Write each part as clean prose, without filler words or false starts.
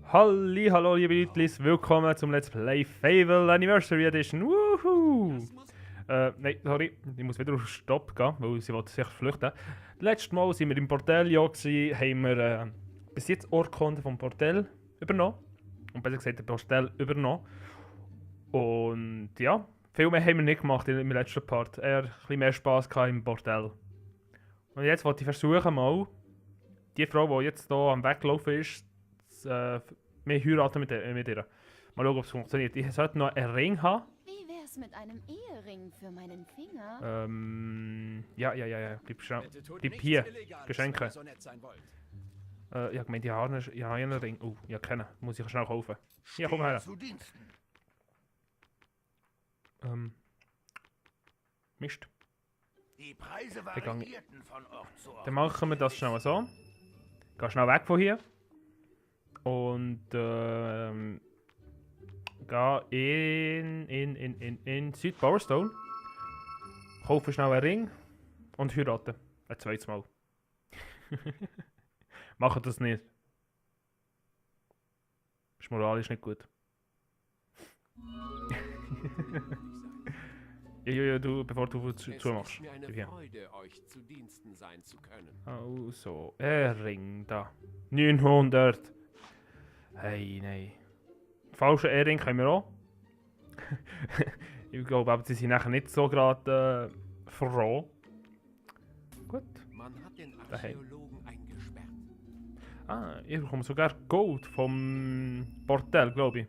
Hallo liebe Leute, willkommen zum Let's Play Fable Anniversary Edition. Woohoo! Nein, sorry, ich muss wieder auf Stopp gehen, weil sie wollte sich flüchten. Letztes Mal waren wir im Portell, haben wir bis jetzt Urkunde vom Portell übernommen. Und besser gesagt, den Portell übernommen. Und ja, viel mehr haben wir nicht gemacht im letzten Part. Eher ein bisschen mehr Spass gehabt im Portell. Und jetzt wollte ich versuchen mal, die Frau, die jetzt hier am Weglaufen ist, wir heiraten mit ihr. Mal schauen, ob es funktioniert. Ich sollte noch einen Ring haben. Wie wär's mit einem Ehering für meinen Finger? Ja. Bleib hier. Geschenke. Ja, ich meine, die Haare, ja, einen Ring. Ja, kennen. Muss ich schnell kaufen. Hier, komm her. Mist. Die Preise variierten von Ort zu Ort. Dann machen wir das schnell so. Geh schnell weg von hier. Und geh in Süd Powerstone. Kaufe schnell einen Ring und heiraten. Ein zweites Mal. Machen das nicht. Ist moralisch nicht gut. ja, du, bevor du zumachst. Es ist mir eine Freude, euch zu Diensten sein zu können. Also, ein Ring da. 900. Hey, nein. Falsche Ehering können wir auch. Ich glaube, aber sie sind nachher nicht so gerade froh. Gut. Man hat den Archäologen eingesperrt. Ich bekomme sogar Gold vom Portell, glaube ich.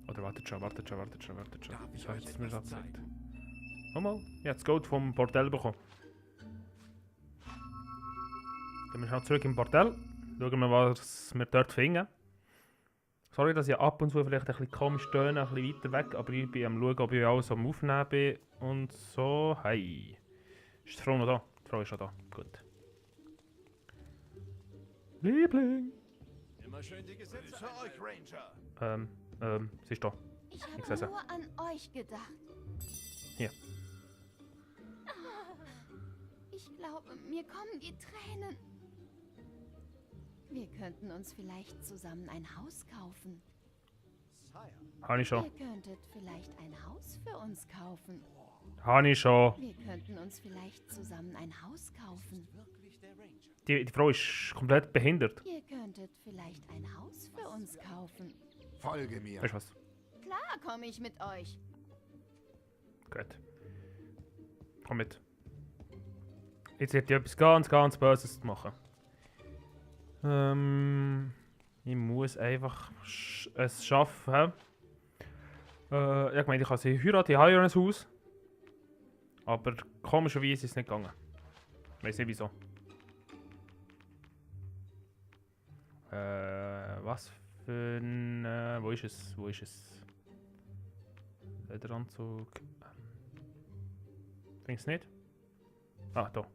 Oder wartet schon. Darf ich So, euch jetzt ist mir etwas das gesagt. zeigen? Schau mal, ich habe das Gold vom Portell bekommen. Gehen wir schnell zurück im Portell. Schauen wir, was wir dort finden. Sorry, dass ich ab und zu vielleicht ein bisschen komisch töne, ein bisschen weiter weg, aber ich bin am schauen, ob ich alles am Aufnehmen bin und so. Hey. Ist die Frau noch da? Die Frau ist schon da. Gut. Liebling. Immer schön die Gesetze für euch, Ranger. Sie ist da. Ich Ich seh's ja. habe nur an euch gedacht. Hier. Ich glaube, mir kommen die Tränen. Wir könnten uns vielleicht zusammen ein Haus kaufen. Habe ich schon. Ihr könntet vielleicht ein Haus für uns kaufen. Habe ich schon. Wir könnten uns vielleicht zusammen ein Haus kaufen. Wirklich der Ranger. Die Frau ist komplett behindert. Ihr könntet vielleicht ein Haus für uns kaufen. Folge mir. Weißt du was? Klar komme ich mit euch. Gut. Komm mit. Jetzt wird etwas ganz Böses machen. Ich muss einfach es schaffen. Ich meine, ich kann sie heiraten, ich habe ja ein Haus. Aber komischerweise ist es nicht gegangen. Ich weiß nicht wieso. Was für ein... wo ist es? Lederanzug. Findest du nicht? Ah, da.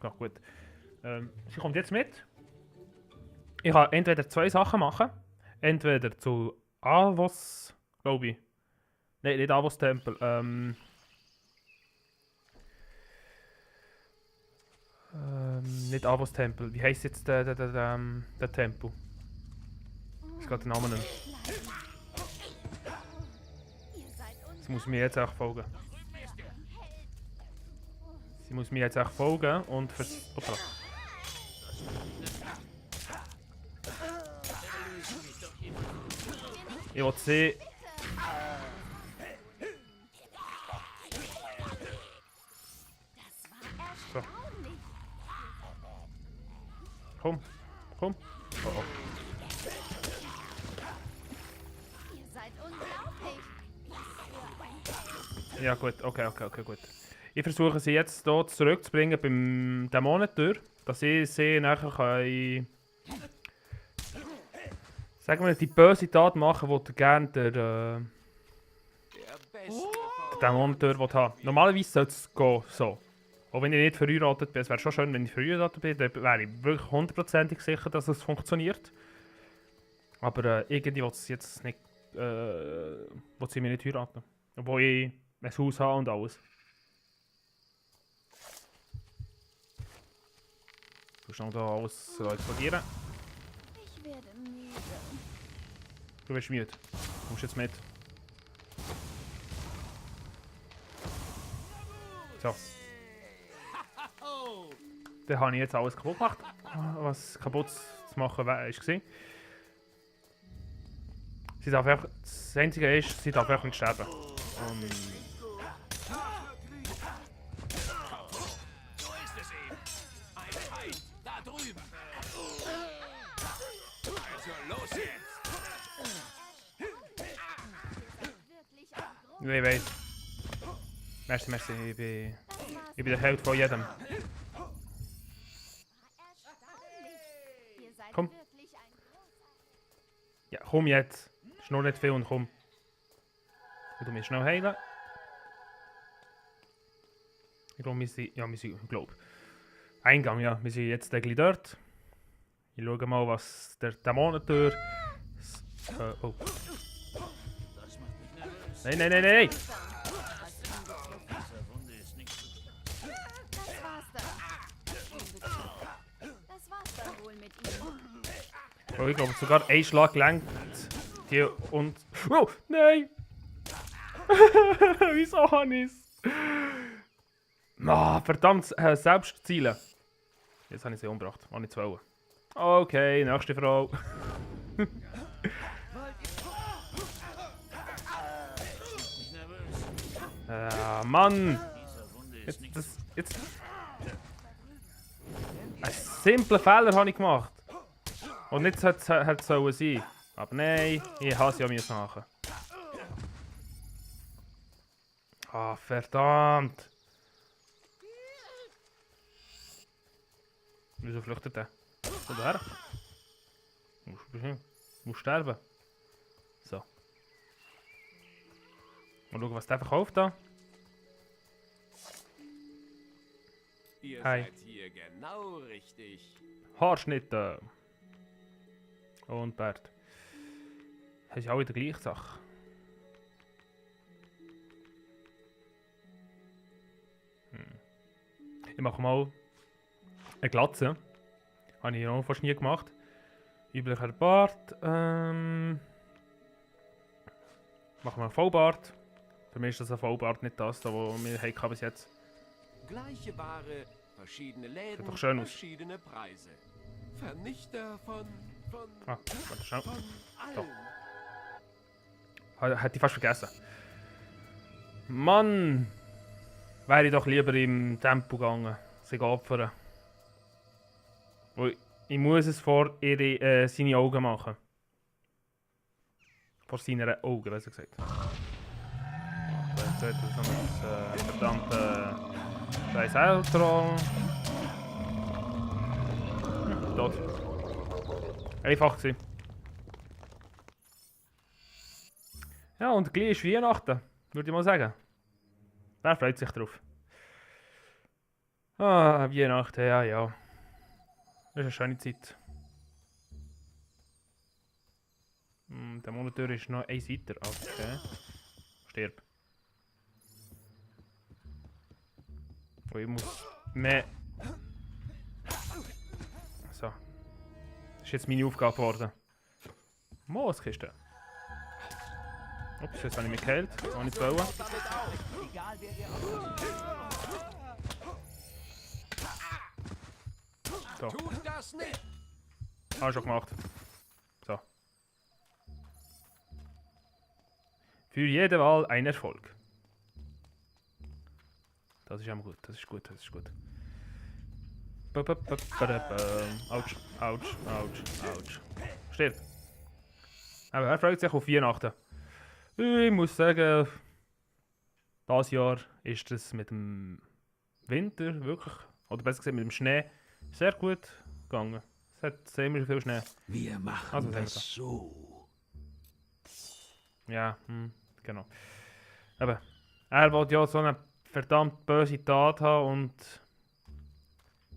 Ja, gut. Sie kommt jetzt mit. Ich kann entweder zwei Sachen machen. Entweder zu Avos, glaube ich. Nein, nicht Avos Tempel. Nicht Avos Tempel. Wie heisst jetzt der Tempel? Ich weiß den Namen nicht. Ihr seid Sie muss mir jetzt auch folgen. Sie muss mir jetzt auch folgen und Hoppla. Ich will sie... So. Komm. Oh. Ihr seid unglaublich. Ja gut, okay, gut. Ich versuche sie jetzt hier zurückzubringen beim Dämonentür, dass ich sie nachher kann... Sagen wir, die böse Tat machen, die gerne der Der beste Dämonentür haben. Normalerweise sollte es gehen, so. Auch wenn ich nicht verheiratet bin, es wäre schon schön, wenn ich verheiratet bin, dann wäre ich wirklich hundertprozentig sicher, dass es funktioniert. Aber irgendwie will sie jetzt nicht, will sie mich nicht heiraten. Obwohl ich ein Haus habe und alles. Du musst noch da alles explodieren. Ich werde müde. Du bist müde. Du musst jetzt mit. So. Dann habe ich jetzt alles kaputt gemacht, was kaputt zu machen war. Sie darf einfach, das Einzige ist, sie darf einfach nicht sterben. So ist es eben. Ein Feind da drüben. Also los jetzt. Wirklich ein großes Ich weiß. Merci, merci. Ich bin der Held von jedem. Erstaunlich. Ihr seid Komm. wirklich ein großer. Ja, komm jetzt. Ist noch nicht viel und komm. Du musst schnell heilen. Ich glaube, wir sind Eingang, ja. Wir sind jetzt gleich dort. Ich schaue mal, was der Dämonentür... Oh. Nein, nein, nein, nein! Das war's dann. Das war's dann wohl mit ihm. Oh, ich glaube, sogar ein Schlag lenkt die und... Oh, nein! Wieso habe ich es? Ah, verdammt, selbst zielen. Jetzt habe ich sie umgebracht, war nicht zu wollen. Okay, nächste Frau. Mann! Jetzt... Einen simplen Fehler habe ich gemacht. Und nicht hätte es sollen sein. Aber nein, ich habe es ja müssen machen. Ah, verdammt! Wieso flüchtet der? Komm her. Du musst sterben. So. Mal schauen, was der verkauft da. Ihr Hi. seid hier genau richtig. Haarschnitte. Und Bart. Das ist auch wieder die gleiche Sache. Ich mache mal eine Glatze. Habe ich noch fast nie gemacht. Üblicher Bart. Machen wir einen Vollbart. Für mich ist das ein Vollbart, nicht das, was wir hatten bis jetzt. Gleiche Ware, verschiedene Läden, Sieht doch schön aus. verschiedene Preise. Vernichter von Ah, warte schnell. allem. Hätte ich fast vergessen. Mann! Wäre ich doch lieber im Tempo gegangen, sich opfern. Weil ich muss es vor seine Augen machen. Vor seinen Augen, besser gesagt. Jetzt hat er so ein verdammte scheiß Outro. Tot. Einfach gewesen. Ja, und gleich ist Weihnachten, würde ich mal sagen. Wer freut sich drauf? Ah, Weihnachten, ja, ja. Das ist eine schöne Zeit. Der Monitor ist noch eins weiter. Okay. Stirb. Oh, ich muss mehr... So. Das ist jetzt meine Aufgabe geworden. Mooskiste. Ups, jetzt habe ich mich geheilt. Habe ich zu wollen. So, Tut das nicht! habe ich schon gemacht. So. Für jede Wahl ein Erfolg. Das ist gut, das ist gut, das ist gut. Autsch, autsch, autsch, autsch. Stirb. Aber er freut sich auf Weihnachten. Ich muss sagen, dieses Jahr ist es mit dem Winter wirklich, oder besser gesagt mit dem Schnee, sehr gut gegangen. Es hat ziemlich viel Schnee. Wir machen Also, was haben wir das so. Ja, genau. Aber er wollte ja so eine verdammt böse Tat haben und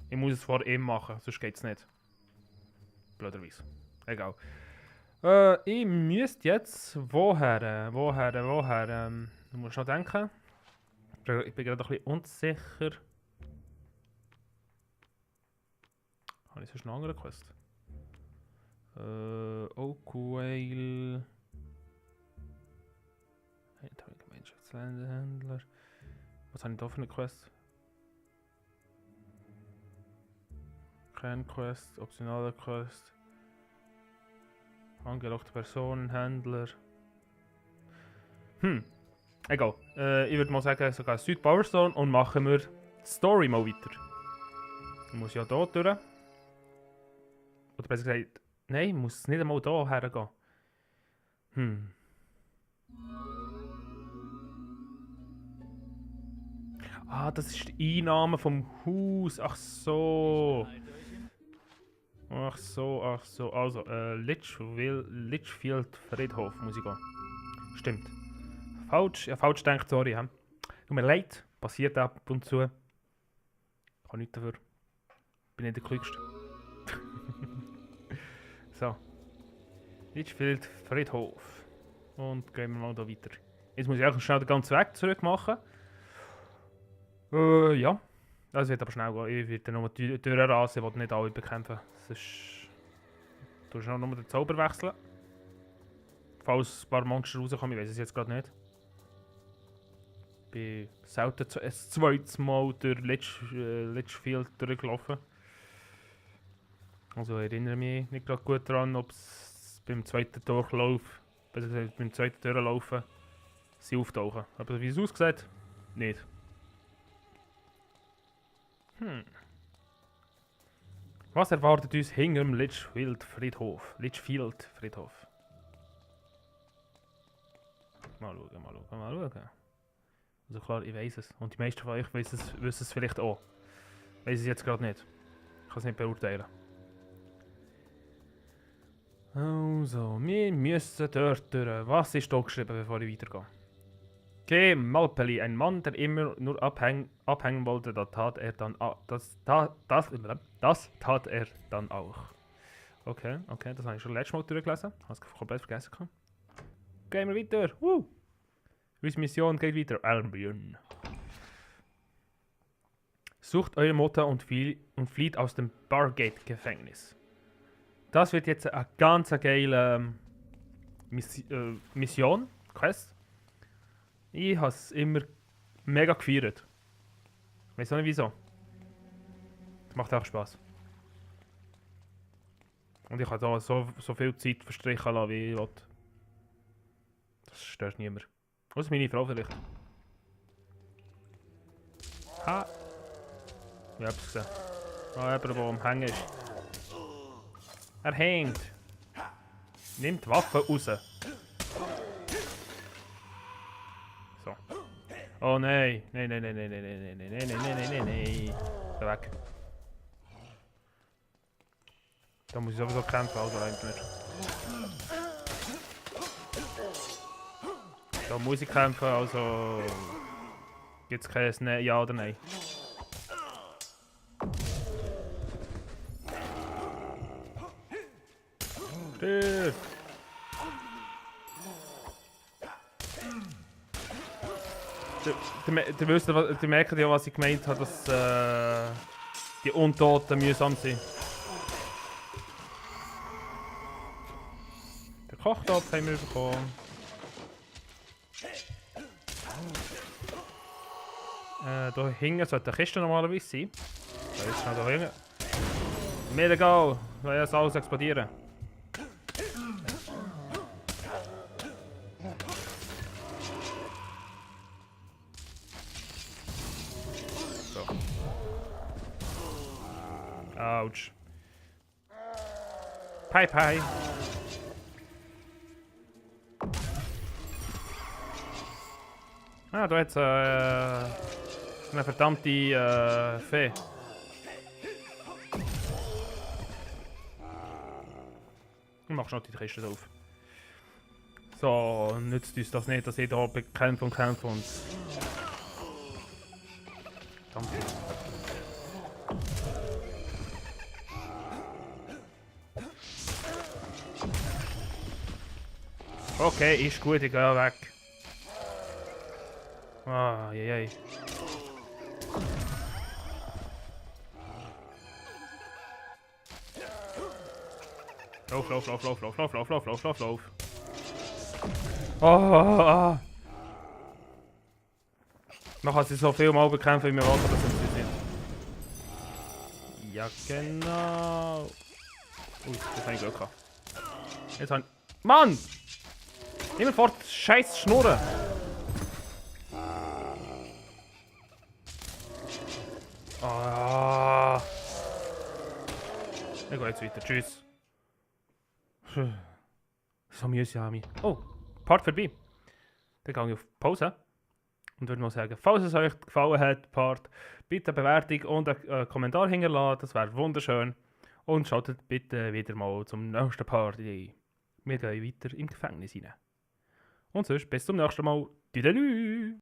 ich muss es vor ihm machen, sonst geht es nicht. Blöderweise. Egal. Ich müsste jetzt woher? Du musst noch denken. Ich bin gerade ein bisschen unsicher. Habe ich sonst noch eine andere Quest? Oak Whale. Gemeinschaftshändler. Was habe ich da für eine Quest? Kernquest, optionale Quest. Angelockte Personenhändler. Egal. Ich würde mal sagen, sogar Süd Powerstone und machen wir die Story mal weiter. Ich muss ja hier durch. Oder besser gesagt, nein, ich muss nicht einmal hier hergehen. Ah, das ist die Einnahme vom Haus. Ach so. Ach so. Also, Litchfield Friedhof muss ich gehen. Stimmt. Falsch gedacht, sorry. Tut mir leid, passiert ab und zu. Ich kann nichts dafür. Bin nicht der Klügste. So. Litchfield Friedhof. Und gehen wir mal da weiter. Jetzt muss ich auch schnell den ganzen Weg zurück machen. Ja. Das wird aber schnell gehen. Ich werde nur die Türen rasen, ich will nicht alle bekämpfen. Sonst tust du noch den Zauber wechseln. Falls ein paar Monster rauskommen, ich weiß es jetzt gerade nicht. Ich bin selten ein zweites Mal durch Litchfield durchgelaufen. Also ich erinnere mich nicht gerade gut daran, ob es beim zweiten Durchlauf, besser gesagt beim zweiten Durchlaufen, sie auftauchen. Aber wie es aussieht, nicht. Was erwartet uns hinter dem Litchfield Friedhof? Mal schauen. Also klar, ich weiß es. Und die meisten von euch wissen es vielleicht auch. Ich weiß es jetzt gerade nicht. Ich kann es nicht beurteilen. Also, wir müssen dort durch. Was ist da geschrieben, bevor ich weitergehe? Geh, Malpeli, ein Mann, der immer nur abhängen wollte, das tat er dann auch. Das tat er dann auch. Okay, das habe ich schon letztes Mal durchgelesen. Habe es komplett vergessen. Gehen wir weiter. Unsere Mission geht weiter. Albion. Sucht eure Mutter und flieht aus dem Bargate-Gefängnis. Das wird jetzt eine ganz geile Mission, Quest. Ich habe es immer mega gefeiert. Ich weiß auch nicht wieso. Es macht auch Spaß. Und ich kann da so viel Zeit verstrichen lassen, wie ich will. Das stört niemand. Außer meine Frau vielleicht. Ha! Ich hab's gesehen. Jemand, der am Hängen ist. Er hängt. Nimmt die Waffe raus. So. Oh nein. Nein. Geh weg. Da muss ich sowieso kämpfen, also eigentlich nicht. Da muss ich kämpfen, also gibt's kein Ja oder Nein. Stirb! Die merken ja, was ich gemeint habe, dass die Untoten mühsam sind. Den Kochtopf haben wir bekommen. Da hinten sollte eine Kiste normalerweise sein. Da ist schnell da hinten. Mir egal, weil jetzt alles explodieren. So. Autsch. Pi. Ah, da hat's eine verdammte Fee. Ich mach schon die Kiste auf. So, nützt uns das nicht, dass ich hier bekämpfe und kämpfe und... Verdammt. Okay, ist gut, ich gehe weg. Ah, jei. Lauf, lauf, lauf, lauf, lauf, lauf, lauf, lauf, lauf, lauf, lauf. Oh. Man kann sie so viel mal bekämpfen, wie man will, aber das sind sie nicht. Ja, genau. Ui, das habe ich Glück gehabt. Jetzt habe ich... Mann! Immer fort, scheiß Schnurren! Ah. Ich gehe jetzt weiter. Tschüss. So mühsam. Oh, Part vorbei. Dann gehe ich auf Pause. Und würde mal sagen, falls es euch gefallen hat, Part, bitte eine Bewertung und einen Kommentar hinterlassen. Das wäre wunderschön. Und schaltet bitte wieder mal zum nächsten Part ein. Wir gehen weiter im Gefängnis rein. Und sonst bis zum nächsten Mal. Tüdelü!